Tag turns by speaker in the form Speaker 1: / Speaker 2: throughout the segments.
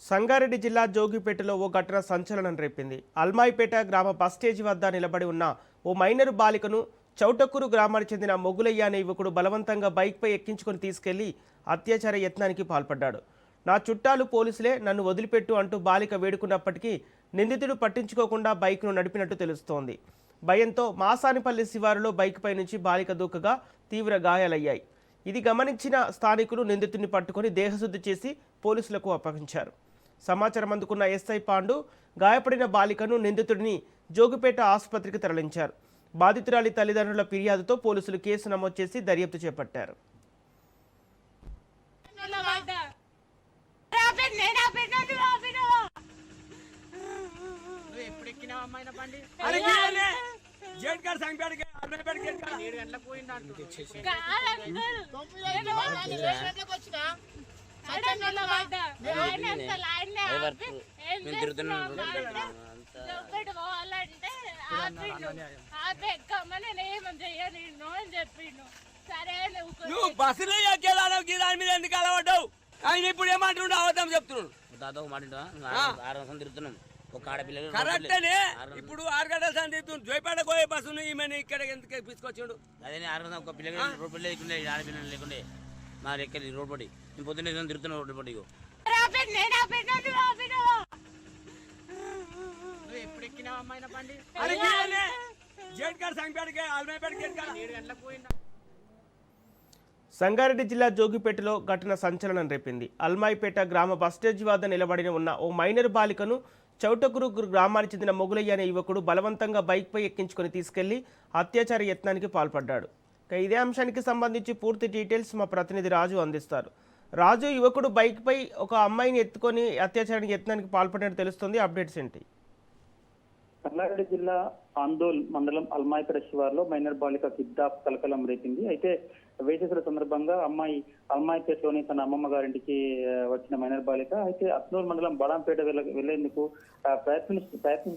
Speaker 1: సంగారెడ్డి జిల్లా జోగిపేటలో ఓ ఘటన సంచలనం రేపింది. అల్మాయిపేట గ్రామ బస్ స్టేజి వద్ద నిలబడి ఉన్న ఓ మైనరు బాలికను చౌటక్కూరు గ్రామానికి చెందిన మొగులయ్య అనే యువకుడు బలవంతంగా బైక్పై ఎక్కించుకొని తీసుకెళ్లి అత్యాచార యత్నానికి పాల్పడ్డాడు. నా చుట్టాలు పోలీసులే, నన్ను వదిలిపెట్టు అంటూ బాలిక వేడుకున్నప్పటికీ నిందితుడు పట్టించుకోకుండా బైక్ను నడిపినట్టు తెలుస్తోంది. భయంతో మాసానిపల్లి శివారులో బైక్పై నుంచి బాలిక దూకగా తీవ్ర గాయాలయ్యాయి. ఇది గమనించిన స్థానికులు నిందితుడిని పట్టుకొని దేహశుద్ధి చేసి పోలీసులకు అప్పగించారు. సమాచారం అందుకున్న ఎస్ఐ పాండు గాయపడిన బాలికను నిందితుడిని జోగిపేట ఆసుపత్రికి తరలించారు. బాధితురాలి తల్లిదండ్రుల ఫిర్యాదుతో పోలీసులు కేసు నమోదు చేసి దర్యాప్తు చేపట్టారు.
Speaker 2: నువ్వు బస్సులో ఎక్కేదానికి దాని మీద ఎందుకు అలవడ్డావు? ఆయన ఇప్పుడు ఏమంటుండో అవతాం చెప్తున్నాడు.
Speaker 3: దాదాపు మాట 6 సంవత్సరం తిరుగుతున్నాం. ఒక ఆడపిల్లలు
Speaker 2: కరెక్టేనే. ఇప్పుడు 6 గంటల సంది జోయపేట పోయే బస్సును ఈమెను ఇక్కడ ఎందుకు తీసుకొచ్చాడు?
Speaker 3: అదే 6 గంటల ఒక పిల్లలు రోడ్ పడి లేకుండే, ఆడపిల్లలు లేకుండే మా ఎక్కడి రోడ్ పడి నేను పొద్దున్నే తిరుగుతున్నాం. రోడ్ పడి
Speaker 2: ఎప్పుడు ఎక్కినావు అమ్మాయిన బండి?
Speaker 1: సంగారెడ్డి జిల్లా జోగిపేటలో ఘటన సంచలనం రేపింది. అల్మాయిపేట గ్రామ బస్ స్టేజి వద్ద నిలబడి ఉన్న ఓ మైనర్ బాలికను చౌటకురు గ్రామానికి చెందిన మొగులయ్య అనే యువకుడు బలవంతంగా బైక్పై ఎక్కించుకొని తీసుకెళ్లి అత్యాచార యత్నానికి పాల్పడ్డాడు. ఇదే అంశానికి సంబంధించి పూర్తి డీటెయిల్స్ మా ప్రతినిధి రాజు అందిస్తారు. రాజు, యువకుడు బైక్పై ఒక అమ్మాయిని ఎత్తుకొని అత్యాచారానికి యత్నానికి పాల్పడినట్టు తెలుస్తుంది. అప్డేట్స్ ఏంటి?
Speaker 4: సంగారెడ్డి జిల్లా ఆందోల్ మండలం అల్మాయిపేట శివార్లో మైనర్ బాలిక కిడ్నాప్ కలకలం రేపింది. అయితే వేసవిల సందర్భంగా అమ్మాయి అల్మాయిపేటలోని తన అమ్మమ్మ గారింటికి వచ్చిన మైనర్ బాలిక అయితే అత్నూరు మండలం బడాంపేట వెళ్లేందుకు ప్రయత్నించిన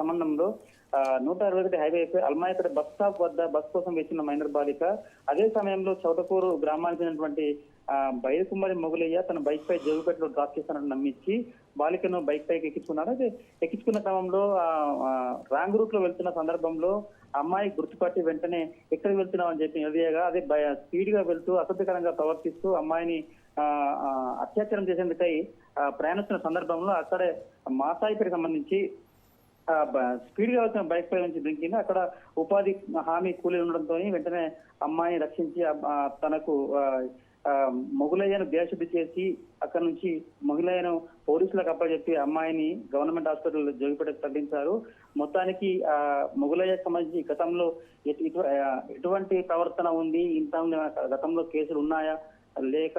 Speaker 4: సంబంధంలో 161 హైవేపై అల్మాయిపేట బస్ స్టాప్ వద్ద బస్ కోసం వేసిన మైనర్ బాలిక అదే సమయంలో చౌటకూరు గ్రామానికి చెందినటువంటి బైరకుమారి మొగులయ్య తన బైక్ పై జోగిపేటలో డ్రాప్ చేస్తానని నమ్మించి బాలికను బైక్ పైకి ఎక్కించుకున్నారు. అయితే ఎక్కించుకున్న క్రమంలో రాంగ్ రూట్ లో వెళ్తున్న సందర్భంలో అమ్మాయి గుర్తుపట్టి వెంటనే ఎక్కడికి వెళ్తున్నావు అని చెప్పి నిలదీయగా అదే స్పీడ్ గా వెళ్తూ అసభ్యకరంగా ప్రవర్తిస్తూ అమ్మాయిని అత్యాచారం చేసేందుకై ప్రయాణిస్తున్న సందర్భంలో అక్కడే మాసాయిపేటకి సంబంధించి స్పీడ్ గా వచ్చిన బైక్ పై నుంచి దించింది. అక్కడ ఉపాధి హామీ కూలీలు ఉండడంతో వెంటనే అమ్మాయిని రక్షించి తనకు మొగులయ్యను దేశశుద్ధి చేసి అక్కడ నుంచి మొగులయ్యను పోలీసులకు అప్పచెప్పి అమ్మాయిని గవర్నమెంట్ హాస్పిటల్ జోగిపేటకు తరలించారు. మొత్తానికి మొగులయ్యకు సంబంధించి గతంలో ఎటువంటి ప్రవర్తన ఉంది, ఇంత గతంలో కేసులు ఉన్నాయా లేక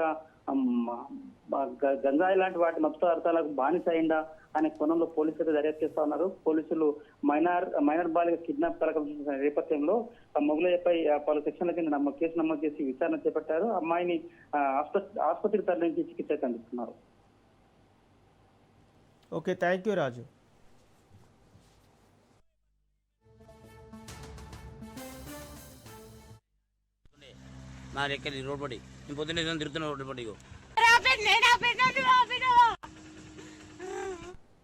Speaker 4: గంజాయి లాంటి వాటి మత్తు పదార్థాలకు బానిస అయిందా అనే కోణంలో పోలీసులు దర్యాప్తు చేస్తా ఉన్నారు. పోలీసులు మైనర్ బాలిక కిడ్నాప్ కలకం నేపథ్యంలో మొగులయ్యపై పలు సెక్షన్ల కింద కేసు నమోదు చేసి విచారణ చేపట్టారు. అమ్మాయిని ఆసుపత్రికి తరలించి చికిత్స అందిస్తున్నారు.
Speaker 1: ఓకే, థ్యాంక్ యూ రాజు.
Speaker 3: మా ఎక్కడి రోడ్ పడి నేను పొద్దున్నే తిరుగుతున్నాం. రోడ్ పడి